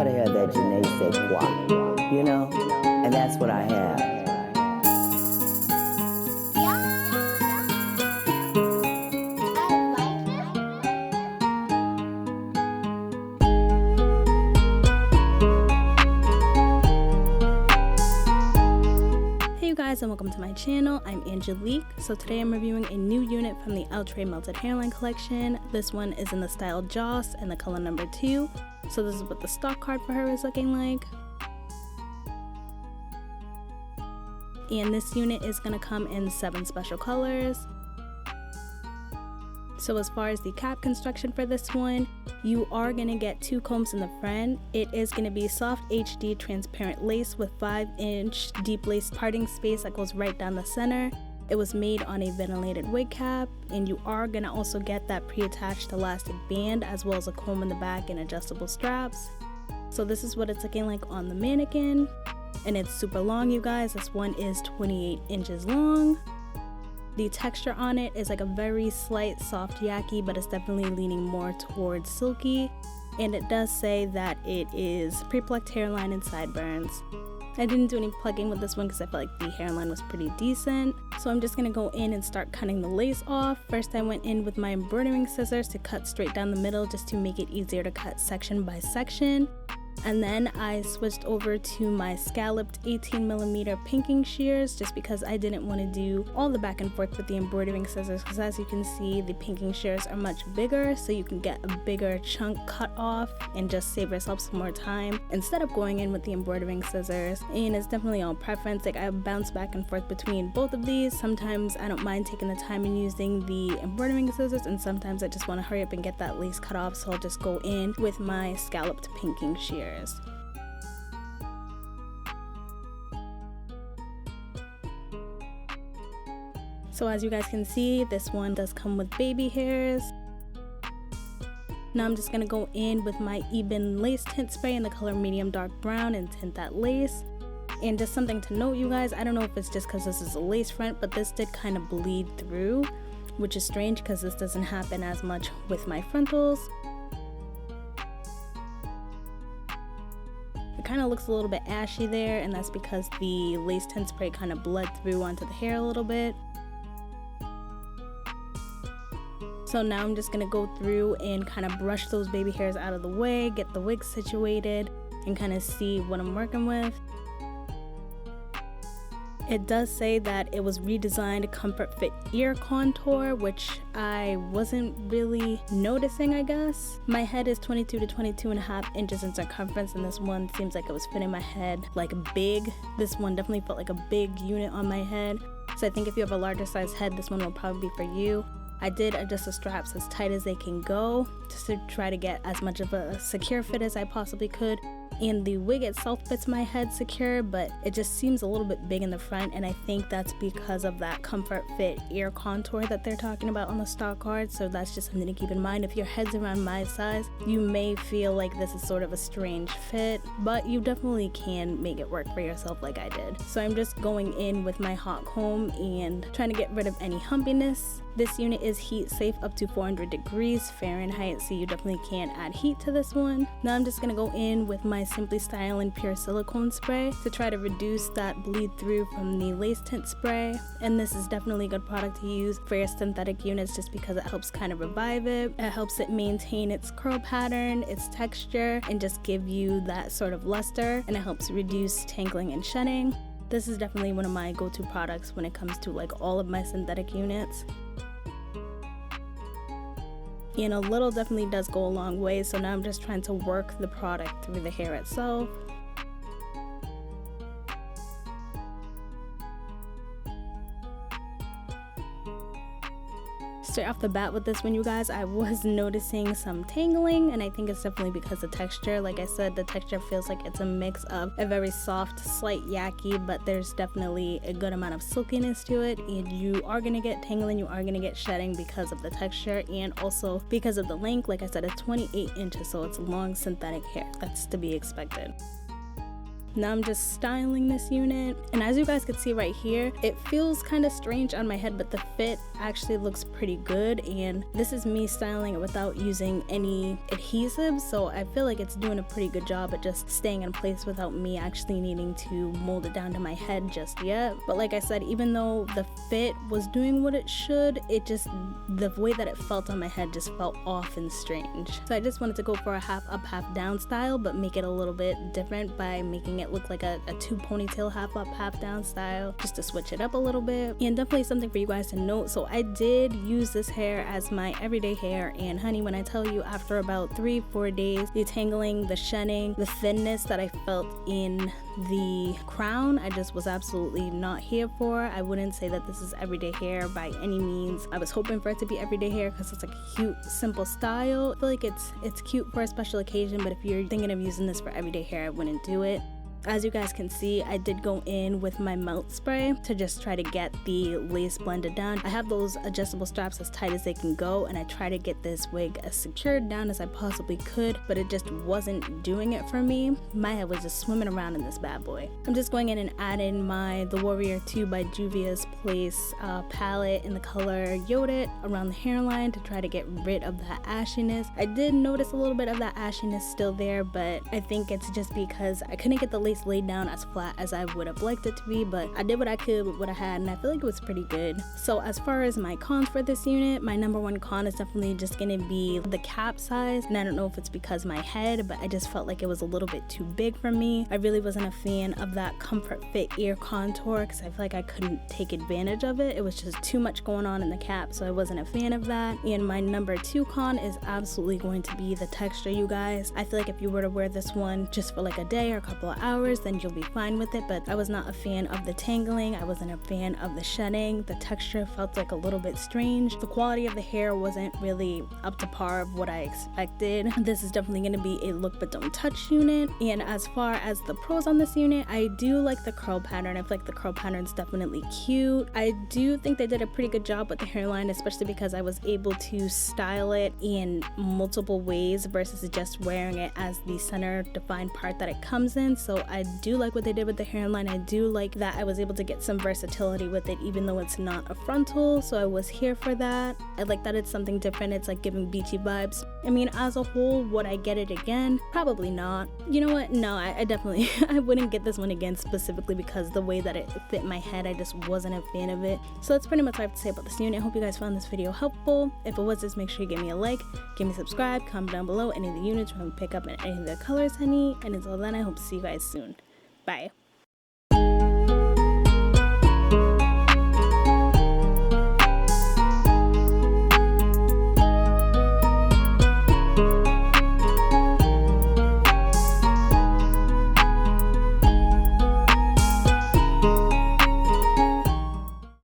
gotta have that je ne sais quoi, you know? And that's what I have. And welcome to my channel. I'm Angelique. So today I'm reviewing a new unit from the Outre Melted Hairline collection. This one is in the style Joss and the color number 2. So this is what the stock card for her is looking like. And this unit is going to come in 7 special colors. So as far as the cap construction for this one, you are going to get 2 combs in the front. It is going to be soft HD transparent lace with 5-inch deep lace parting space that goes right down the center. It was made on a ventilated wig cap, and you are going to also get that pre-attached elastic band as well as a comb in the back and adjustable straps. So this is what it's looking like on the mannequin, and it's super long, you guys. This one is 28 inches long. The texture on it is like a very slight soft yaki, but it's definitely leaning more towards silky. And it does say that it is pre-plucked hairline and sideburns. I didn't do any plugging with this one because I felt like the hairline was pretty decent. So I'm just going to go in and start cutting the lace off. First I went in with my embroidering scissors to cut straight down the middle just to make it easier to cut section by section. And then I switched over to my scalloped 18mm pinking shears just because I didn't want to do all the back and forth with the embroidering scissors, because as you can see, the pinking shears are much bigger, so you can get a bigger chunk cut off and just save yourself some more time instead of going in with the embroidering scissors. And it's definitely on preference. Like, I bounce back and forth between both of these. Sometimes I don't mind taking the time and using the embroidering scissors, and sometimes I just want to hurry up and get that lace cut off, so I'll just go in with my scalloped pinking shears. So as you guys can see, this one does come with baby hairs. Now I'm just going to go in with my Ebin lace tint spray in the color medium dark brown and tint that lace. And just something to note, you guys, I don't know if it's just because this is a lace front, but this did kind of bleed through, which is strange because this doesn't happen as much with my frontals. It kind of looks a little bit ashy there, and that's because the lace tint spray kind of bled through onto the hair a little bit. So now I'm just going to go through and kind of brush those baby hairs out of the way, get the wig situated, and kind of see what I'm working with. It does say that it was redesigned comfort fit ear contour, which I wasn't really noticing, I guess. My head is 22 to 22.5 inches in circumference, and this one seems like it was fitting my head like big. This one definitely felt like a big unit on my head. So I think if you have a larger size head, this one will probably be for you. I did adjust the straps as tight as they can go, just to try to get as much of a secure fit as I possibly could. And the wig itself fits my head secure, but it just seems a little bit big in the front, and I think that's because of that comfort fit ear contour that they're talking about on the stock card. So that's just something to keep in mind. If your head's around my size, you may feel like this is sort of a strange fit, but you definitely can make it work for yourself like I did. So I'm just going in with my hot comb and trying to get rid of any humpiness. This unit is heat safe up to 400 degrees Fahrenheit, so you definitely can add heat to this one. Now I'm just going to go in with my Simply Stylin' Pure Silicone Spray to try to reduce that bleed through from the lace tint spray. And this is definitely a good product to use for your synthetic units just because it helps kind of revive it. It helps it maintain its curl pattern, its texture, and just give you that sort of luster, and it helps reduce tangling and shedding. This is definitely one of my go-to products when it comes to like all of my synthetic units. And a little definitely does go a long way, so now I'm just trying to work the product through the hair itself. Straight off the bat with this one, you guys, I was noticing some tangling, and I think it's definitely because of texture. Like I said, the texture feels like it's a mix of a very soft, slight yaki, but there's definitely a good amount of silkiness to it, and you are going to get tangling, you are going to get shedding because of the texture, and also because of the length. Like I said, it's 28 inches, so it's long synthetic hair. That's to be expected. Now I'm just styling this unit, and as you guys can see right here, it feels kind of strange on my head, but the fit actually looks pretty good. And this is me styling it without using any adhesive, so I feel like it's doing a pretty good job at just staying in place without me actually needing to mold it down to my head just yet. But like I said, even though the fit was doing what it should, it just, the way that it felt on my head just felt off and strange. So I just wanted to go for a half up half down style, but make it a little bit different by making it look like a two ponytail half up half down style, just to switch it up a little bit. And definitely something for you guys to note, so I did use this hair as my everyday hair, and honey, when I tell you, after about 3-4 days, the tangling, the shedding, the thinness that I felt in the crown, I just was absolutely not here for. I wouldn't say that this is everyday hair by any means. I was hoping for it to be everyday hair because it's like a cute, simple style. I feel like it's cute for a special occasion, but if you're thinking of using this for everyday hair, I wouldn't do it. As you guys can see, I did go in with my melt spray to just try to get the lace blended down. I have those adjustable straps as tight as they can go, and I try to get this wig as secured down as I possibly could, but it just wasn't doing it for me. My head was just swimming around in this bad boy. I'm just going in and adding the Warrior 2 by Juvia's Place palette in the color Yodit around the hairline to try to get rid of that ashiness. I did notice a little bit of that ashiness still there, but I think it's just because I couldn't get the lace laid down as flat as I would have liked it to be, but I did what I could with what I had, and I feel like it was pretty good. So as far as my cons for this unit, my number one con is definitely just gonna be the cap size, and I don't know if it's because my head, but I just felt like it was a little bit too big for me. I really wasn't a fan of that comfort fit ear contour because I feel like I couldn't take advantage of it. It was just too much going on in the cap, so I wasn't a fan of that. And my number two con is absolutely going to be the texture, you guys. I feel like if you were to wear this one just for like a day or a couple of hours, then you'll be fine with it, but I was not a fan of the tangling. I wasn't a fan of the shedding. The texture felt like a little bit strange. The quality of the hair wasn't really up to par of what I expected. This is definitely going to be a look but don't touch unit. And as far as the pros on this unit, I do like the curl pattern. I feel like the curl pattern is definitely cute. I do think they did a pretty good job with the hairline, especially because I was able to style it in multiple ways versus just wearing it as the center defined part that it comes in. So I do like what they did with the hairline. I do like that I was able to get some versatility with it, even though it's not a frontal, so I was here for that. I like that it's something different. It's like giving beachy vibes. I mean, as a whole, would I get it again? Probably not. You know what? No, I definitely I wouldn't get this one again, specifically because the way that it fit my head, I just wasn't a fan of it. So that's pretty much what I have to say about this unit. I hope you guys found this video helpful. If it was, just make sure you give me a like, give me a subscribe, comment down below any of the units you want to pick up and any of the colors, honey. And until then, I hope to see you guys soon. Bye.